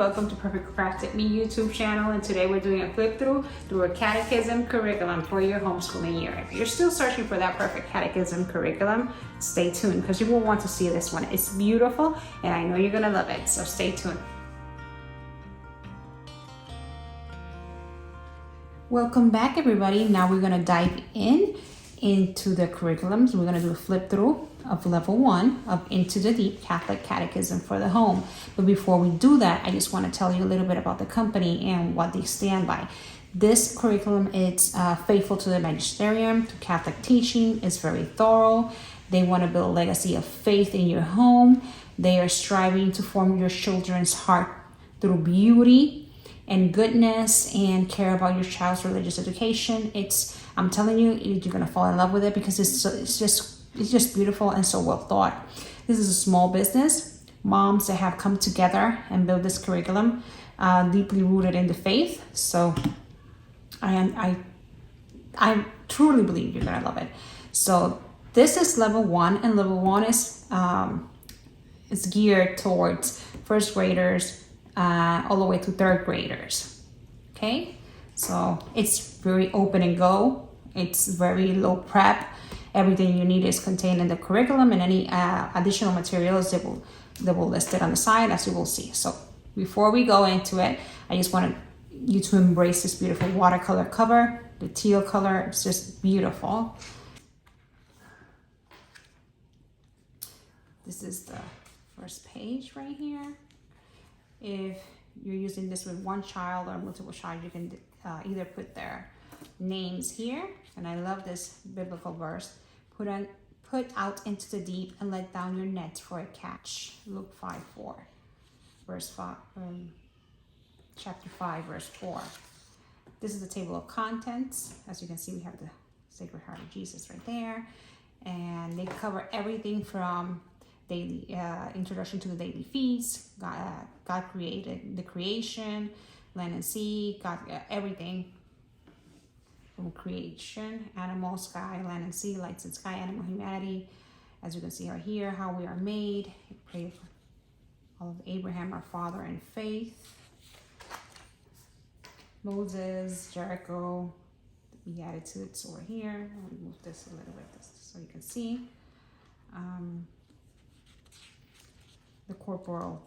welcome to Perfect Crafted Me YouTube channel, and today we're doing a flip through a catechism curriculum for your homeschooling year. If you're still searching for that perfect catechism curriculum, stay tuned because you will want to see this one. It's beautiful and I know you're gonna love it, so stay tuned. Welcome back everybody. Now we're gonna dive into the curriculums. We're gonna do a flip through of level 1 of Into the Deep Catholic Catechism for the Home. But before we do that, I just want to tell you a little bit about the company and what they stand by. This curriculum is faithful to the magisterium, to Catholic teaching. It's very thorough. They want to build a legacy of faith in your home. They are striving to form your children's heart through beauty and goodness and care about your child's religious education. I'm telling you, you're gonna fall in love with it because it's just beautiful and so well thought. This is a small business, moms that have come together and built this curriculum, deeply rooted in the faith. So I truly believe you're gonna love it. So this is level 1, and level 1 is geared towards first graders all the way to third graders. Okay, so it's very open and go. It's very low prep. Everything you need is contained in the curriculum, and any additional materials they will list it on the side, as you will see. So before we go into it, I just wanted you to embrace this beautiful watercolor cover. The teal color, it's just beautiful. This is the first page right here. If you're using this with one child or multiple child, you can either put their names here, and I love this biblical verse. Put out into the deep and let down your net for a catch. Luke 5:4, verse 5, chapter 5, verse 4. This is the table of contents. As you can see, we have the Sacred Heart of Jesus right there, and they cover everything from daily introduction to the daily feasts. God created the creation, land and sea. God, everything. From creation, animal, sky, land and sea, lights and sky, animal, humanity. As you can see right here, how we are made. Pray for all of Abraham, our father in faith. Moses, Jericho, the Beatitudes over here. I'll move this a little bit so you can see. The corporal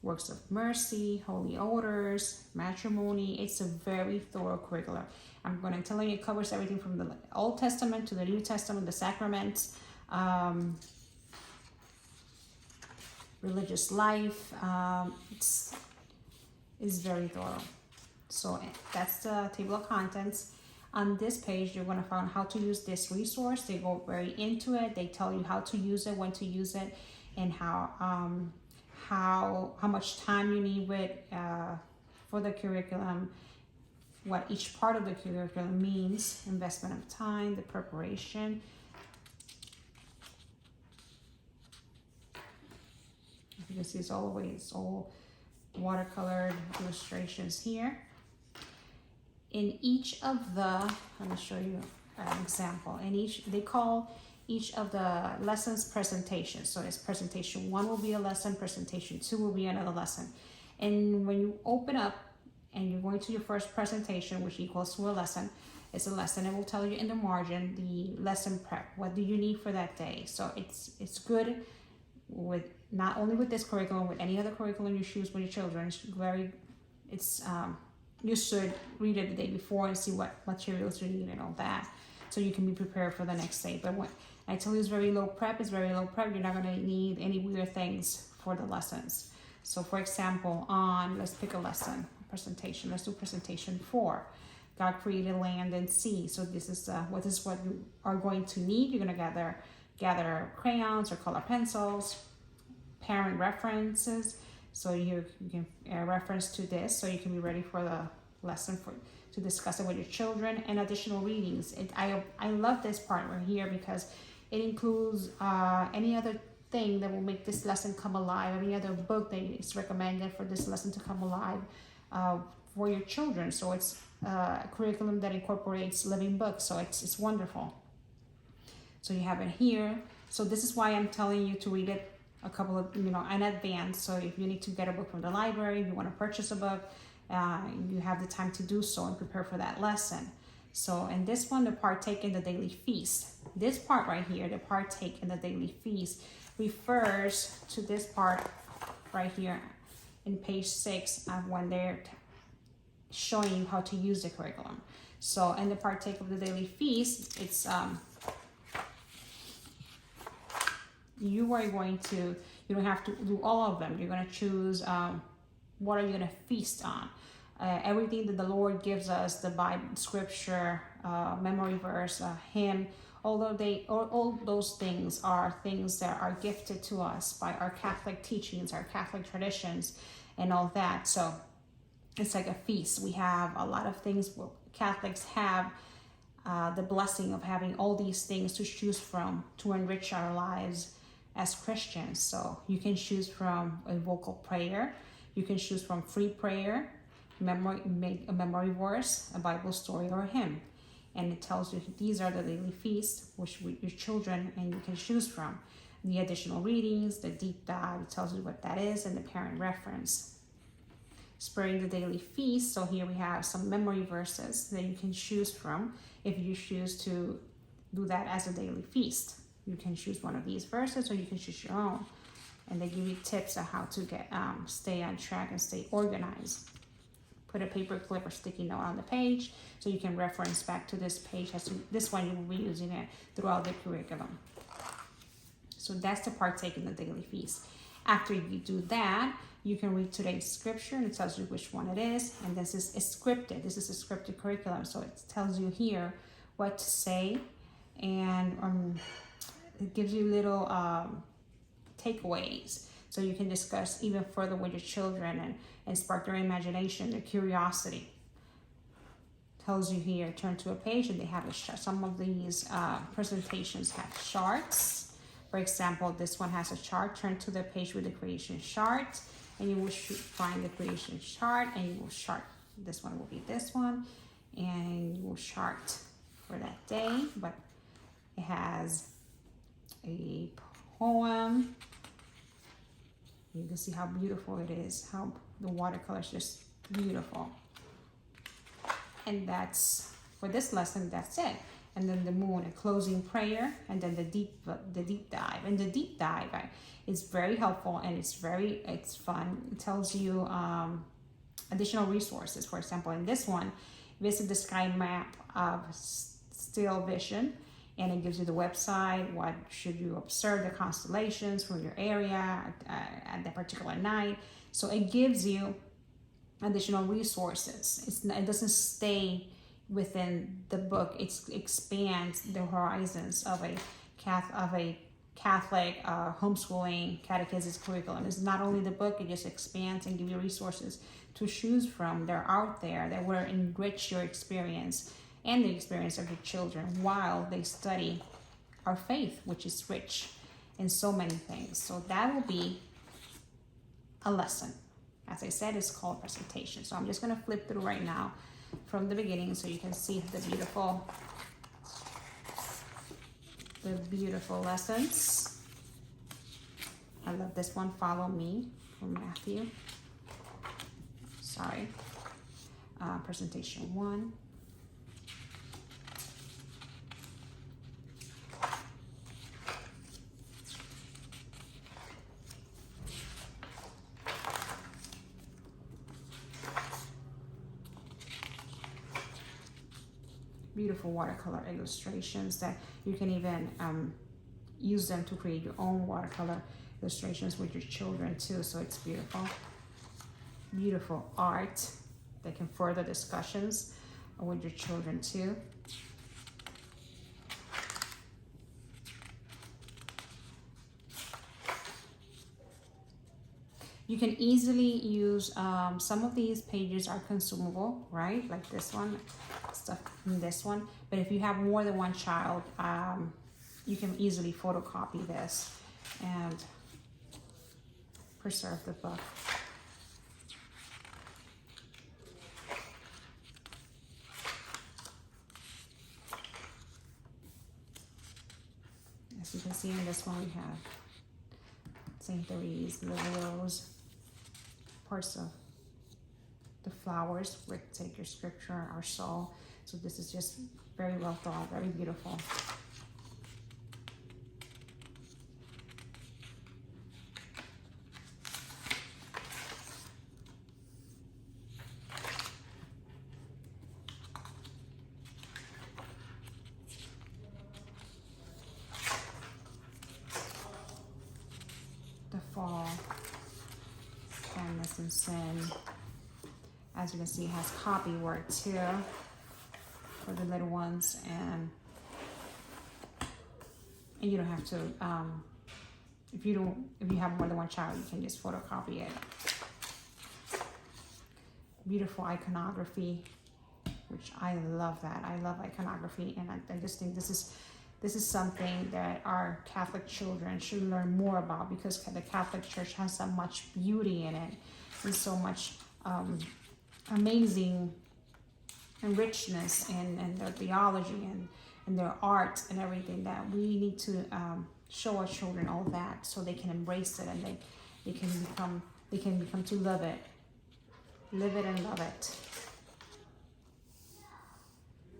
works of mercy, holy odors, matrimony. It's a very thorough curriculum. I'm going to tell you, it covers everything from the Old Testament to the New Testament, the sacraments, religious life. It's very thorough. So that's the table of contents. On this page, you're going to find how to use this resource. They go very into it. They tell you how to use it, when to use it, and how much time you need with for the curriculum, what each part of the curriculum means, investment of time, the preparation. You can see it's all watercolored illustrations here. In each of the, let me show you an example. They call each of the lessons presentations. So it's presentation 1 will be a lesson, presentation 2 will be another lesson. And when you open up and you're going to your first presentation, which equals to a lesson, it's a lesson. It will tell you in the margin the lesson prep. What do you need for that day? So it's good with not only with this curriculum, with any other curriculum you choose with your children. You should read it the day before and see what materials you need and all that, so you can be prepared for the next day. But when I tell you it's very low prep, you're not going to need any weird things for the lessons. So for example, let's pick a lesson, presentation. Let's do presentation 4. God created land and sea. So this is what you are going to need. You're going to gather crayons or color pencils, parent references. So you can reference to this, so you can be ready for the lesson to discuss it with your children, and additional readings. I love this part right here because it includes any other thing that will make this lesson come alive, any other book that is recommended for this lesson to come alive for your children. So it's a curriculum that incorporates living books, so it's wonderful. So you have it here. So this is why I'm telling you to read it a couple of, in advance. So if you need to get a book from the library, if you want to purchase a book, you have the time to do so and prepare for that lesson. So in this one, the partake in the daily feast. This part right here, the partake in the daily feast, refers to this part right here in page 6 when they're showing you how to use the curriculum. So in the partake of the daily feast, it's you don't have to do all of them. You're going to choose what are you going to feast on. Everything that the Lord gives us, the Bible, scripture, memory verse, hymn, all those things are things that are gifted to us by our Catholic teachings, our Catholic traditions, and all that. So it's like a feast. We have a lot of things. Catholics have the blessing of having all these things to choose from to enrich our lives as Christians. So you can choose from a vocal prayer, you can choose from free prayer, make a memory verse, a Bible story, or a hymn. And it tells you these are the daily feasts which your children and you can choose from. The additional readings, the deep dive, it tells you what that is, and the parent reference. Spurring the daily feast. So here we have some memory verses that you can choose from if you choose to do that as a daily feast. You can choose one of these verses or you can choose your own. And they give you tips on how to get stay on track and stay organized. Put a paper clip or sticky note on the page so you can reference back to this page. This one you will be using it throughout the curriculum. So that's the partake in the daily feast. After you do that, you can read today's scripture and it tells you which one it is. And this is scripted. This is a scripted curriculum. So it tells you here what to say, and it gives you little takeaways. So you can discuss even further with your children and spark their imagination, their curiosity. Tells you here, turn to a page and they have a chart. Some of these presentations have charts. For example, this one has a chart. Turn to the page with the creation chart and you will find the creation chart and you will chart. This one will be this one and you will chart for that day. But it has a poem. You can see how beautiful it is, how the watercolor is just beautiful. And that's, for this lesson, that's it. And then the moon, a closing prayer, and then the deep dive. And the deep dive is very helpful and it's fun. It tells you additional resources. For example, in this one, visit the sky map of Still Vision. And it gives you the website, what should you observe, the constellations from your area at that particular night. So it gives you additional resources. It doesn't stay within the book. It expands the horizons of a Catholic homeschooling catechism curriculum. It's not only the book, it just expands and gives you resources to choose from. They're out there that will enrich your experience and the experience of your children while they study our faith, which is rich in so many things. So that will be a lesson. As I said, it's called presentation. So I'm just going to flip through right now from the beginning so you can see the beautiful lessons. I love this one, Follow Me, from Matthew. Sorry. Presentation 1. Beautiful watercolor illustrations that you can even use them to create your own watercolor illustrations with your children too. So it's beautiful. Beautiful art that can further discussions with your children too. You can easily use, some of these pages are consumable, right? Like this one, stuff in this one. But if you have more than one child, you can easily photocopy this and preserve the book. As you can see in this one, we have St. Therese, the willows, parts of the flowers with take your scripture, our soul. So this is just very well thought, very beautiful. The fall, kindness and sin. As you can see, it has copy work too for the little ones, and you don't have to. If you have more than one child, you can just photocopy it. Beautiful iconography, which I love that. I love iconography, and I just think this is something that our Catholic children should learn more about, because the Catholic Church has so much beauty in it and so much amazing and richness and their theology and their art and everything, that we need to show our children all that so they can embrace it, and they can become to love it. Live it and love it.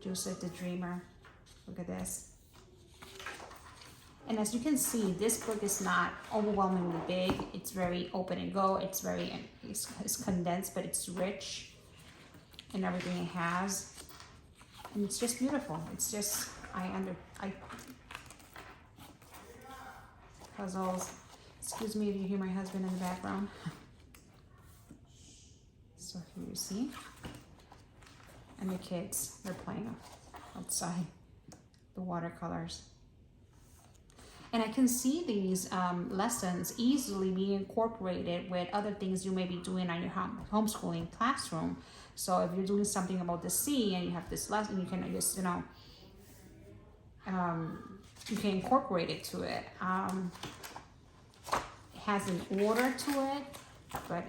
Joseph the Dreamer. Look at this. And as you can see, this book is not overwhelmingly big. It's very open and go. It's condensed, but it's rich in everything it has. And it's just beautiful. It's just, puzzles. Excuse me if you hear my husband in the background. So here you see. And the kids, they're playing outside. The watercolors. And I can see these lessons easily being incorporated with other things you may be doing on your homeschooling classroom. So if you're doing something about the sea and you have this lesson, you can just, you can incorporate it to it. It has an order to it, but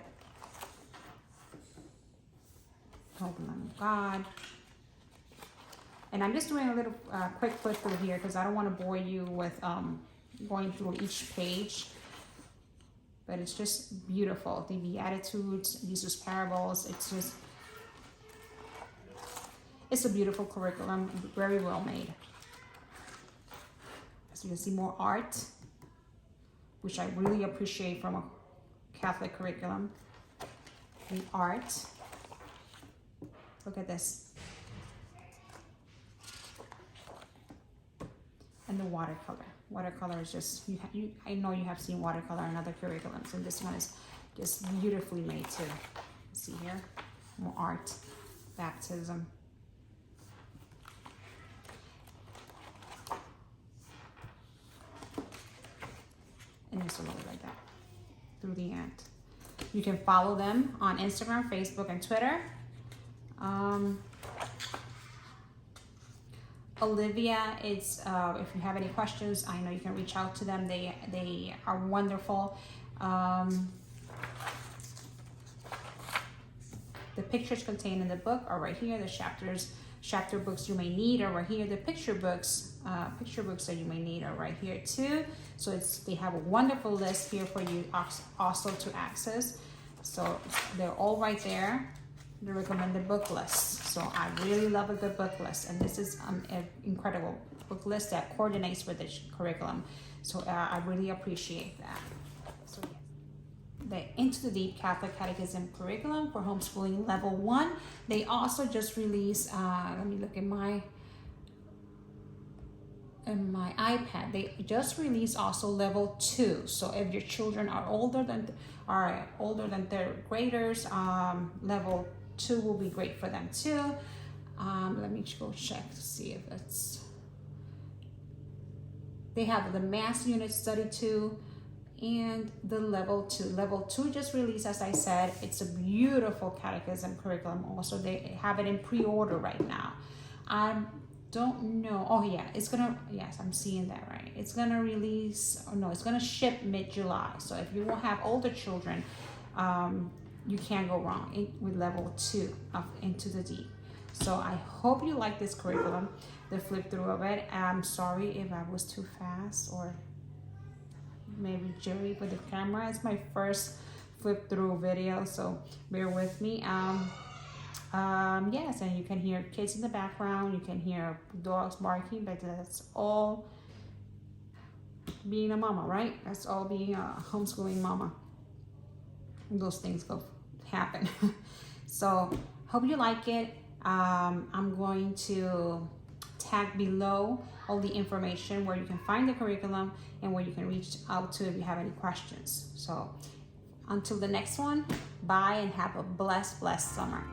Holy Lamb of God. And I'm just doing a little quick flip through here because I don't want to bore you with going through each page. But it's just beautiful. The Beatitudes, Jesus parables, it's a beautiful curriculum, very well made. So you can see more art, which I really appreciate from a Catholic curriculum. The art. Look at this. And the watercolor. Watercolor is just, I know you have seen watercolor in other curriculums, and this one is just beautifully made too. See here, more art, baptism. And just a little like that through the end. You can follow them on Instagram, Facebook, and Twitter. Olivia, it's if you have any questions, I know you can reach out to them. They are wonderful. The pictures contained in the book are right here. The chapter books you may need are right here. The picture books that you may need are right here too. So they have a wonderful list here for you also to access. So they're all right there. The recommended book list. So I really love a good book list, and this is an incredible book list that coordinates with the curriculum. So I really appreciate that. So the Into the Deep Catholic Catechism curriculum for homeschooling level 1. They also just released. Let me look at my iPad. They just released also level 2. So if your children are older than third graders, level 2 will be great for them too. Let me go check to see if it's. They have the Mass Unit Study 2 and the level 2. Level 2 just released, as I said. It's a beautiful catechism curriculum. Also, they have it in pre-order right now. I don't know. Oh yeah, yes, I'm seeing that right. It's gonna release, it's gonna ship mid-July. So if you will have older children, you can't go wrong with level 2 of Into the Deep. So I hope you like this curriculum, the flip through of it. I'm sorry if I was too fast, or maybe jittery with the camera. It's my first flip through video, so bear with me. Yes, and you can hear kids in the background, you can hear dogs barking, but that's all being a mama, right? That's all being a homeschooling mama. Those things go happen. So hope you like it. I'm going to tag below all the information where you can find the curriculum and where you can reach out to if you have any questions. So until the next one, bye and have a blessed summer.